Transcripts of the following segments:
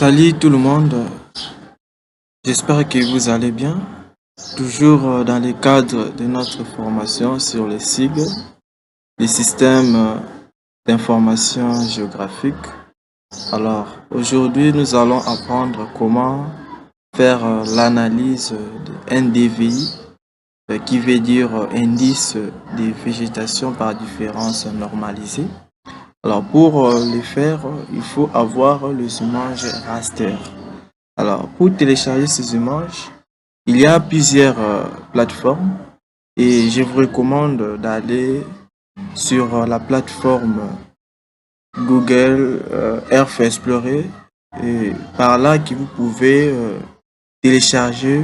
Salut tout le monde, j'espère que vous allez bien. Toujours dans le cadre de notre formation sur les SIG, les systèmes d'information géographique. Alors, aujourd'hui, nous allons apprendre comment faire l'analyse de NDVI, qui veut dire indice de végétation par différence normalisée. Alors, pour le faire, il faut avoir les images raster. Alors, pour télécharger ces images, il y a plusieurs plateformes et je vous recommande d'aller sur la plateforme Google Earth Explorer et par là que vous pouvez télécharger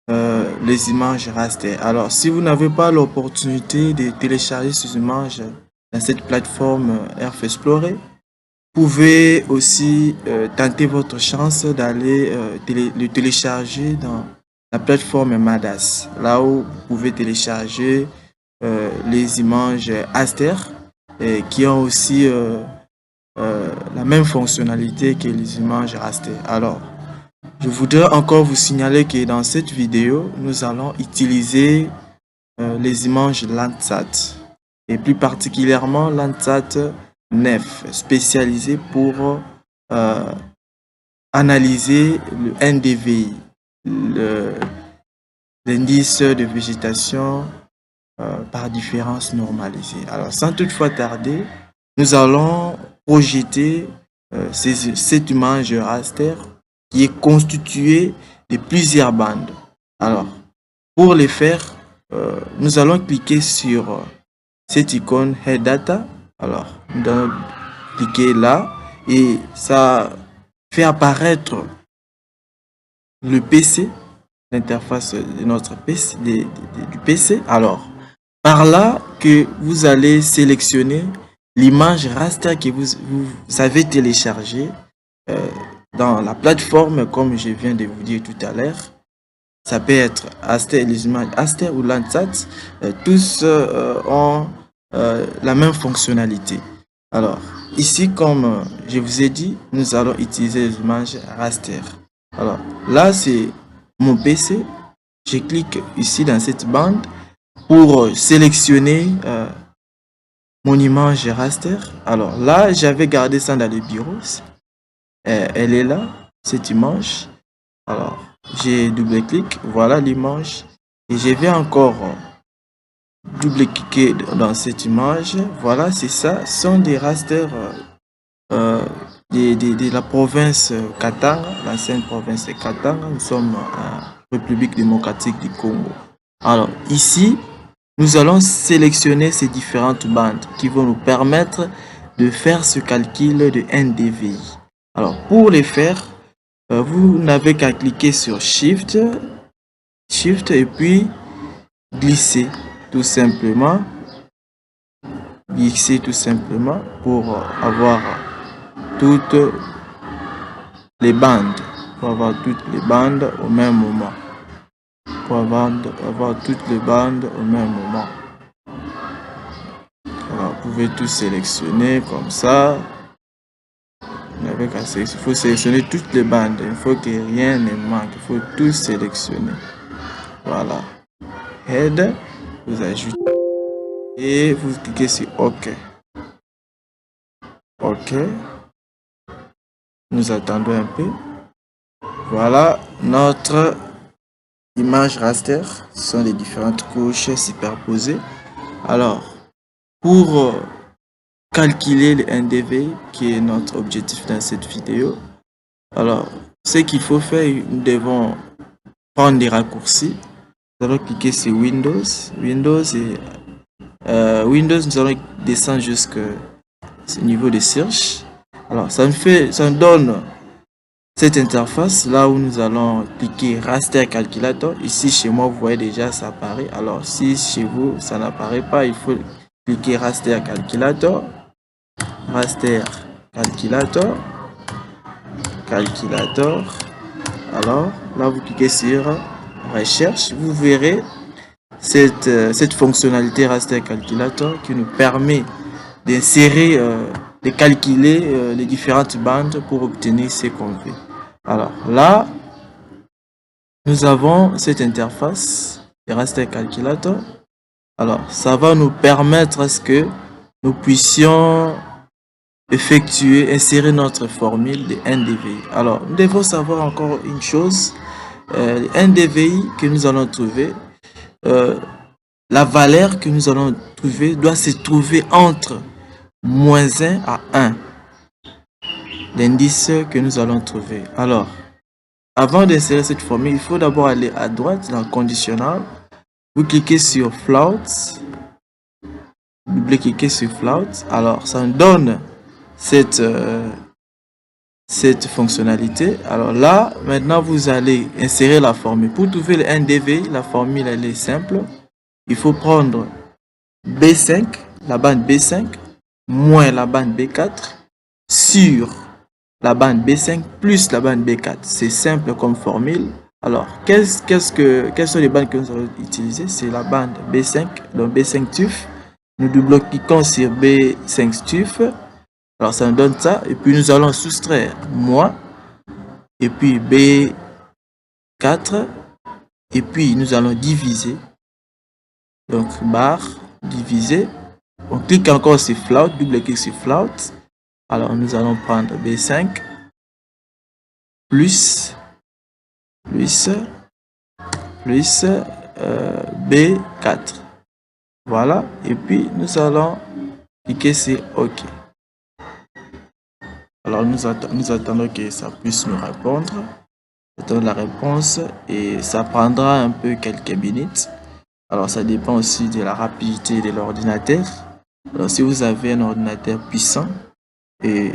les images raster. Alors, si vous n'avez pas l'opportunité de télécharger ces images dans cette plateforme Earth Explorer, vous pouvez aussi tenter votre chance d'aller le télécharger dans la plateforme Madas, là où vous pouvez télécharger les images raster qui ont aussi la même fonctionnalité que les images raster. Alors, je voudrais encore vous signaler que dans cette vidéo, nous allons utiliser les images Landsat et plus particulièrement Landsat 9 spécialisé pour analyser le NDVI, l'indice de végétation par différence normalisée. Alors, sans toutefois tarder, nous allons projeter cette image raster qui est constituée de plusieurs bandes. Alors, pour le faire, nous allons cliquer sur cette icône Head Data. Alors, nous allons cliquer là et ça fait apparaître le PC, l'interface de notre PC, du PC. Alors, par là que vous allez sélectionner l'image raster que vous avez téléchargée dans la plateforme, comme je viens de vous dire tout à l'heure. Ça peut être raster, les images raster ou Landsat, tous ont la même fonctionnalité. Alors, ici, comme je vous ai dit, nous allons utiliser les images raster. Alors, là, c'est mon PC. Je clique ici dans cette bande pour sélectionner mon image raster. Alors là, j'avais gardé ça dans les bureaux. Elle est là, cette image. Alors, j'ai double-clic, voilà l'image. Et je vais encore double-cliquer dans cette image. Voilà, c'est ça. Ce sont des rasters de la province Katanga, l'ancienne province de Katanga. Nous sommes en République démocratique du Congo. Alors, ici, nous allons sélectionner ces différentes bandes qui vont nous permettre de faire ce calcul de NDVI. Alors, pour les faire, vous n'avez qu'à cliquer sur Shift et puis glisser tout simplement. Glisser tout simplement pour avoir toutes les bandes. Pour avoir toutes les bandes au même moment. Pour avoir toutes les bandes au même moment. Alors, vous pouvez tout sélectionner comme ça. Il faut sélectionner toutes les bandes. Il faut que rien ne manque. Il faut tout sélectionner. Voilà. Head, vous ajoutez et vous cliquez sur OK. OK. Nous attendons un peu. Voilà notre image raster. Ce sont les différentes couches superposées. Alors, pour calculer le NDVI, qui est notre objectif dans cette vidéo, alors, ce qu'il faut faire, nous devons prendre des raccourcis. Nous allons cliquer sur Windows. Windows, nous allons descendre jusqu'au niveau de search. Alors, ça nous donne cette interface là où nous allons cliquer Raster Calculator. Ici, chez moi, vous voyez déjà, ça apparaît. Alors, si chez vous, ça n'apparaît pas, il faut cliquer Raster Calculator. Raster Calculator. Alors, là, vous cliquez sur Recherche. Vous verrez cette fonctionnalité Raster Calculator qui nous permet d'insérer de calculer les différentes bandes pour obtenir ce qu'on veut. Alors là, nous avons cette interface de raster calculator. Alors, ça va nous permettre à ce que nous puissions insérer notre formule de NDVI. Alors, nous devons savoir encore une chose. NDVI que nous allons trouver, la valeur que nous allons trouver doit se trouver entre -1 à 1. L'indice que nous allons trouver. Alors, avant d'insérer cette formule, il faut d'abord aller à droite dans conditionnel. Vous cliquez sur float. Double-cliquez sur float. Alors, ça nous donne cette fonctionnalité. Alors là, maintenant, vous allez insérer la formule. Pour trouver le NDVI, la formule, elle est simple. Il faut prendre B5, la bande B5, moins la bande B4, sur la bande B5 plus la bande B4. C'est simple comme formule. Alors, quelles sont les bandes que nous allons utiliser? C'est la bande B5, donc B5 TUF. Nous double-cliquons sur B5 TUF. Alors, ça nous donne ça. Et puis, nous allons soustraire moins. Et puis, B4. Et puis, nous allons diviser. Donc, barre, diviser. On clique encore sur float, double-clic sur float. Alors, nous allons prendre B5 plus B4. Voilà. Et puis, nous allons cliquer sur OK. Alors, nous attendons que ça puisse nous répondre. Attendons la réponse et ça prendra un peu quelques minutes. Alors, ça dépend aussi de la rapidité de l'ordinateur. Alors, si vous avez un ordinateur puissant, et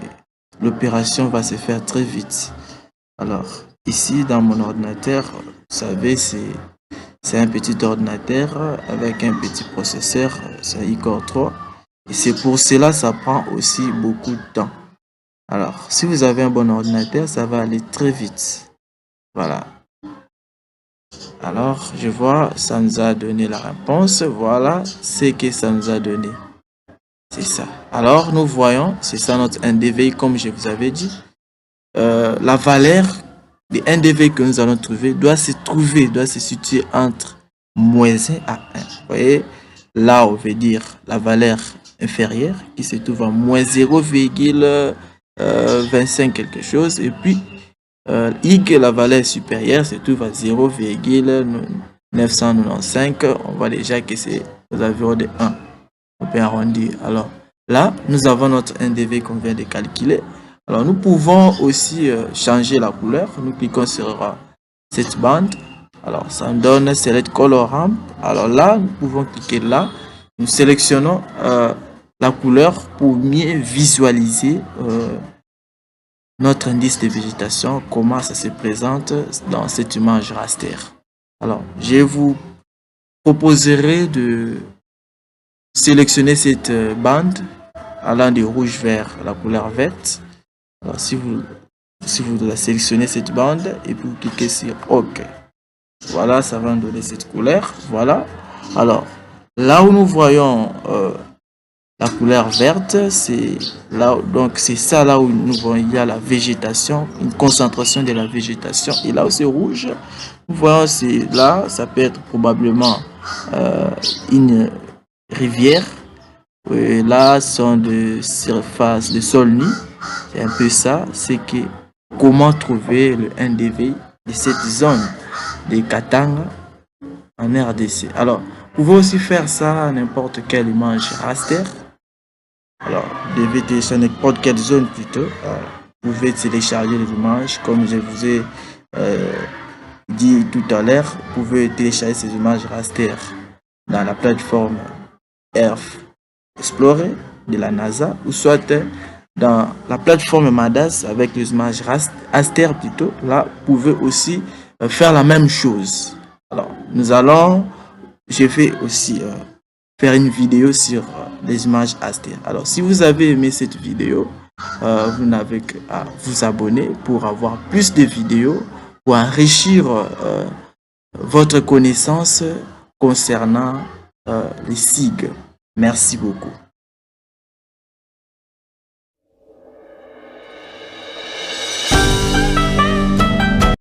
l'opération va se faire très vite. Alors, ici, dans mon ordinateur, vous savez, c'est un petit ordinateur avec un petit processeur, c'est un iCore 3. Et c'est pour cela que ça prend aussi beaucoup de temps. Alors, si vous avez un bon ordinateur, ça va aller très vite. Voilà. Alors, je vois, ça nous a donné la réponse. Voilà ce que ça nous a donné. C'est ça. Alors, nous voyons, c'est ça notre NDVI, comme je vous avais dit. La valeur de NDVI que nous allons trouver doit se situer entre -1 à 1. Vous voyez, là, on veut dire la valeur inférieure qui se trouve à -0,25 quelque chose. Et puis, I, la valeur supérieure, se trouve à 0,995. On voit déjà que c'est aux environs de 1. On peut arrondir. Alors là, nous avons notre NDVI qu'on vient de calculer. Alors nous pouvons aussi changer la couleur. Nous cliquons sur cette bande. Alors ça nous donne Select Color Ramp. Alors là, nous pouvons cliquer là. Nous sélectionnons la couleur pour mieux visualiser notre indice de végétation, comment ça se présente dans cette image raster. Alors, je vous proposerai de sélectionner cette bande allant de rouge vers la couleur verte. Alors, si vous la sélectionnez cette bande et puis vous cliquez sur OK. Voilà, ça va nous donner cette couleur. Voilà. Alors, là où nous voyons la couleur verte, c'est là, donc c'est ça là où nous voyons il y a la végétation, une concentration de la végétation. Et là où c'est rouge, nous voyons c'est là, ça peut être probablement une rivière. Et là sont de surface de sol nu. C'est un peu ça. C'est que comment trouver le NDVI de cette zone de Katanga en RDC. Alors, vous pouvez aussi faire ça à n'importe quelle image raster. Alors, vous devez télécharger n'importe quelle zone plutôt. Vous pouvez télécharger les images comme je vous ai dit tout à l'heure. Vous pouvez télécharger ces images raster dans la plateforme Earth Explorer de la NASA ou soit dans la plateforme MADAS avec les images raster plutôt. Là, vous pouvez aussi faire la même chose. Alors, je vais aussi faire une vidéo sur les images raster. Alors, si vous avez aimé cette vidéo, vous n'avez qu'à vous abonner pour avoir plus de vidéos, pour enrichir votre connaissance concernant les SIG. Merci beaucoup.